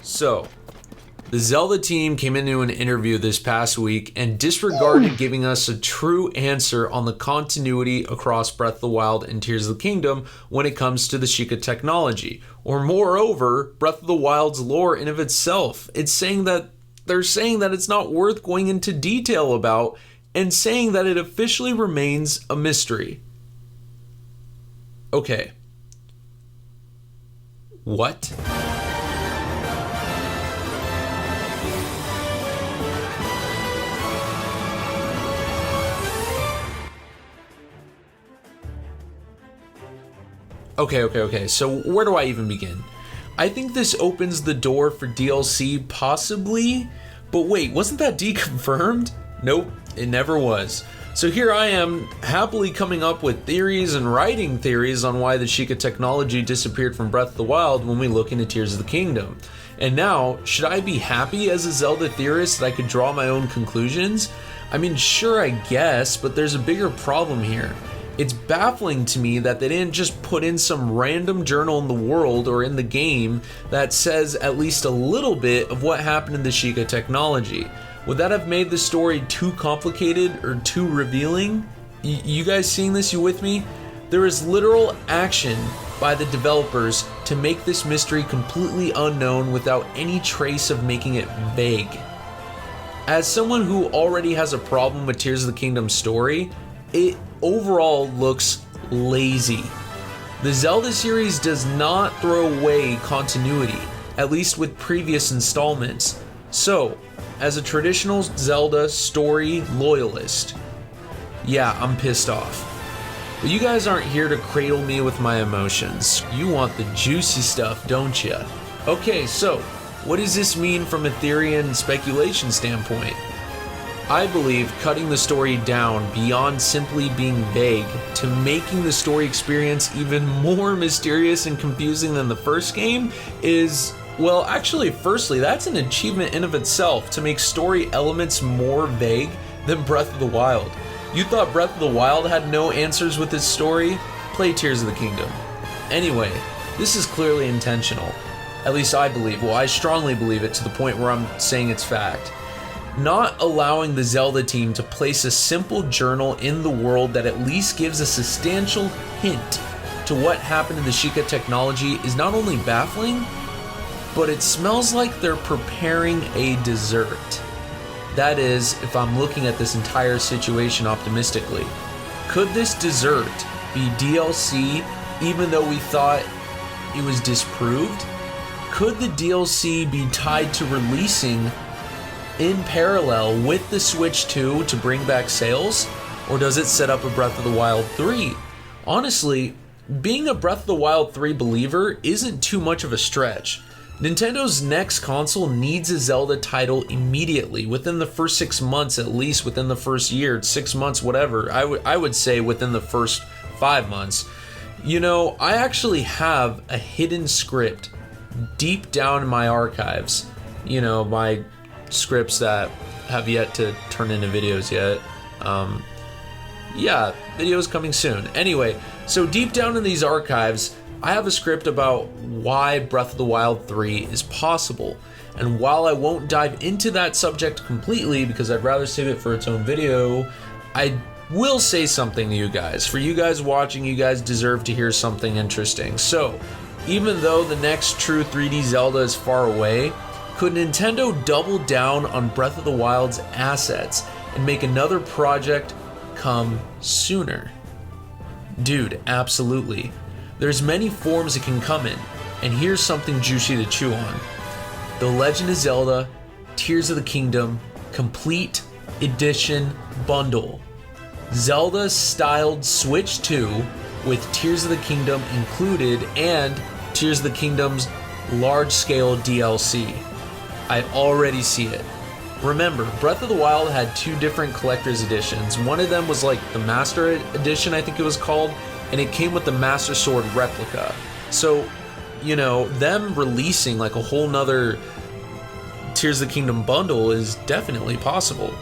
So, the Zelda team came into an interview this past week and disregarded giving us a true answer on the continuity across Breath of the Wild and Tears of the Kingdom when it comes to the Sheikah technology, or moreover, Breath of the Wild's lore in of itself. They're saying that it's not worth going into detail about, and saying that it officially remains a mystery. Okay. What? Okay. So where do I even begin? I think this opens the door for DLC, possibly. But wait, wasn't that deconfirmed? Nope, it never was. So here I am, happily coming up with theories and writing theories on why the Sheikah technology disappeared from Breath of the Wild when we look into Tears of the Kingdom. And now, should I be happy as a Zelda theorist that I could draw my own conclusions? I mean, sure, I guess, but there's a bigger problem here. It's baffling to me that they didn't just put in some random journal in the world or in the game that says at least a little bit of what happened in the Sheikah technology. Would that have made the story too complicated or too revealing? You guys seeing this? You with me? There is literal action by the developers to make this mystery completely unknown without any trace of making it vague. As someone who already has a problem with Tears of the Kingdom story, it overall looks lazy. The Zelda series does not throw away continuity, at least with previous installments. So, as a traditional Zelda story loyalist, yeah, I'm pissed off. But you guys aren't here to cradle me with my emotions. You want the juicy stuff, don't you? Okay, so, what does this mean from a theory and speculation standpoint? I believe cutting the story down beyond simply being vague to making the story experience even more mysterious and confusing than the first game is, well, actually, firstly, that's an achievement in of itself to make story elements more vague than Breath of the Wild. You thought Breath of the Wild had no answers with its story? Play Tears of the Kingdom. Anyway, this is clearly intentional. At least I believe. Well, I strongly believe it to the point where I'm saying it's fact. Not allowing the Zelda team to place a simple journal in the world that at least gives a substantial hint to what happened in the Sheikah technology is not only baffling, but it smells like they're preparing a dessert. That is, if I'm looking at this entire situation optimistically. Could this dessert be DLC even though we thought it was disproved? Could the DLC be tied to releasing in parallel with the Switch 2 to bring back sales? Or does it set up a Breath of the Wild 3? Honestly, being a Breath of the Wild 3 believer isn't too much of a stretch. Nintendo next console needs a Zelda title immediately, within the first 6 months at least, within the first year, 6 months, whatever. I would say within the first 5 months. You know, I actually have a hidden script deep down in my archives. You know, my scripts that have yet to turn into videos yet. Yeah, videos coming soon. Anyway, so deep down in these archives, I have a script about why Breath of the Wild 3 is possible. And while I won't dive into that subject completely because I'd rather save it for its own video, I will say something to you guys. For you guys watching, you guys deserve to hear something interesting. So, even though the next true 3D Zelda is far away, could Nintendo double down on Breath of the Wild's assets and make another project come sooner? Dude, absolutely. There's many forms it can come in, and here's something juicy to chew on. The Legend of Zelda Tears of the Kingdom Complete Edition Bundle. Zelda-styled Switch 2 with Tears of the Kingdom included and Tears of the Kingdom's large-scale DLC. I already see it. Remember, Breath of the Wild had 2 different collector's editions. One of them was like the Master Edition, I think it was called, and it came with the Master Sword replica. So, you know, them releasing like a whole nother Tears of the Kingdom bundle is definitely possible.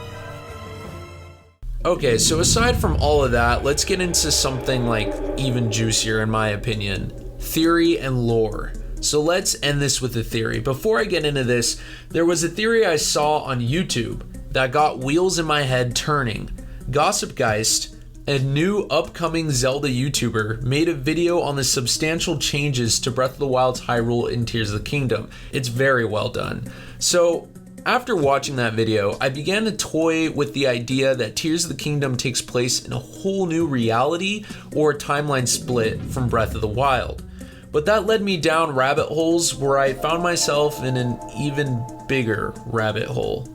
Okay, so aside from all of that, let's get into something like even juicier in my opinion. Theory and lore. So let's end this with a theory. Before I get into this, there was a theory I saw on YouTube that got wheels in my head turning. Gossip Geist, a new upcoming Zelda YouTuber, made a video on the substantial changes to Breath of the Wild's Hyrule and Tears of the Kingdom. It's very well done. So after watching that video, I began to toy with the idea that Tears of the Kingdom takes place in a whole new reality or a timeline split from Breath of the Wild. But that led me down rabbit holes where I found myself in an even bigger rabbit hole.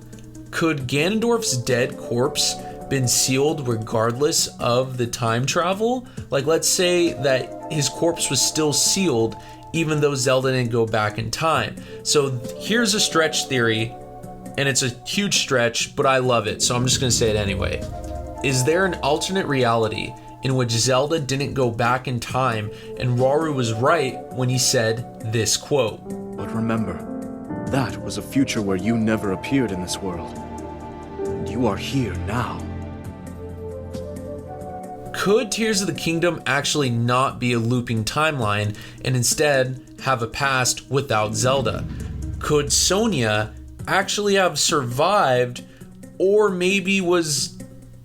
Could Ganondorf's dead corpse been sealed regardless of the time travel? Like, let's say that his corpse was still sealed even though Zelda didn't go back in time. So here's a stretch theory, and it's a huge stretch, but I love it, so I'm just gonna say it anyway. Is there an alternate reality in which Zelda didn't go back in time and Rauru was right when he said this quote? But remember, that was a future where you never appeared in this world. And you are here now. Could Tears of the Kingdom actually not be a looping timeline and instead have a past without Zelda? Could Sonia actually have survived, or maybe was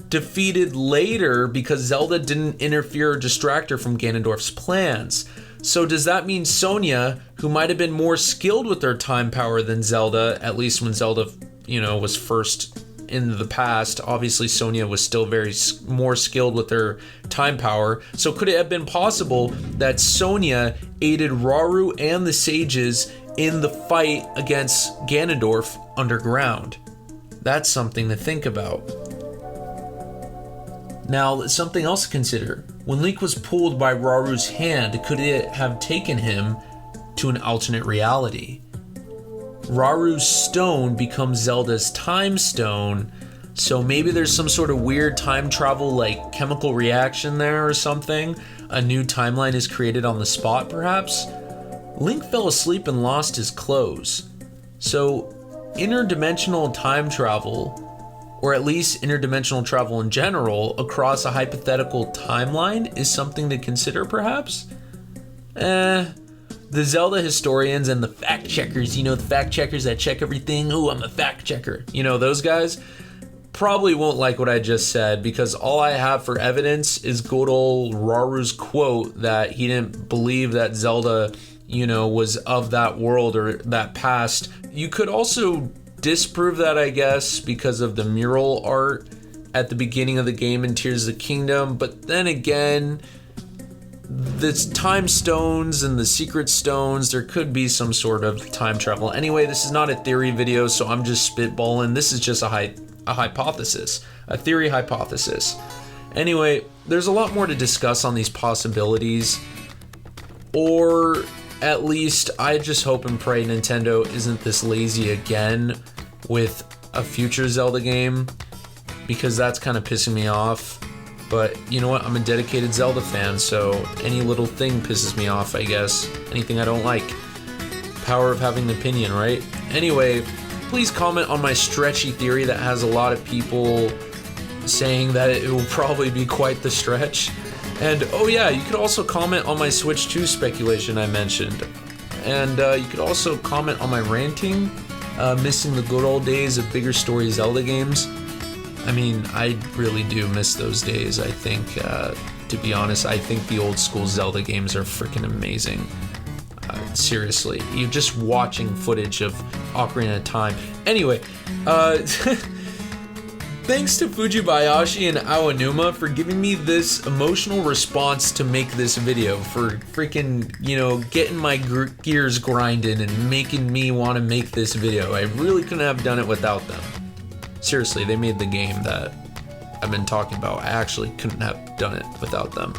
defeated later because Zelda didn't interfere or distract her from Ganondorf's plans? So does that mean Sonia, who might have been more skilled with her time power than Zelda, at least when Zelda, was first in the past, obviously Sonia was still very more skilled with her time power. So could it have been possible that Sonia aided Rauru and the sages in the fight against Ganondorf underground? That's something to think about. Now, something else to consider. When Link was pulled by Rauru's hand, could it have taken him to an alternate reality? Rauru's stone becomes Zelda's time stone, so maybe there's some sort of weird time travel, like chemical reaction there or something. A new timeline is created on the spot, perhaps? Link fell asleep and lost his clothes. So interdimensional time travel, or at least interdimensional travel in general, across a hypothetical timeline is something to consider, perhaps? The Zelda historians and the fact checkers, the fact checkers that check everything. Ooh, I'm a fact checker. Those guys probably won't like what I just said, because all I have for evidence is good old Rauru's quote that he didn't believe that Zelda, was of that world or that past. You could also disprove that, I guess, because of the mural art at the beginning of the game in Tears of the Kingdom. But then again, the time stones and the secret stones, there could be some sort of time travel. Anyway, this is not a theory video, so I'm just spitballing. This is just a hypothesis, a theory hypothesis. Anyway, there's a lot more to discuss on these possibilities, or at least I just hope and pray Nintendo isn't this lazy again with a future Zelda game, because that's kind of pissing me off. But you know what? I'm a dedicated Zelda fan, so any little thing pisses me off, I guess. Anything I don't like. Power of having an opinion, right? Anyway, please comment on my stretchy theory that has a lot of people saying that it will probably be quite the stretch. And oh yeah, you could also comment on my Switch 2 speculation I mentioned. And you could also comment on my ranting, missing the good old days of bigger story Zelda games. I mean, I really do miss those days. I think, to be honest, I think the old school Zelda games are freaking amazing. Seriously, you're just watching footage of Ocarina of Time. Anyway, thanks to Fujibayashi and Aonuma for giving me this emotional response to make this video, for freaking, getting my gears grinding and making me want to make this video. I really couldn't have done it without them. Seriously, they made the game that I've been talking about. I actually couldn't have done it without them.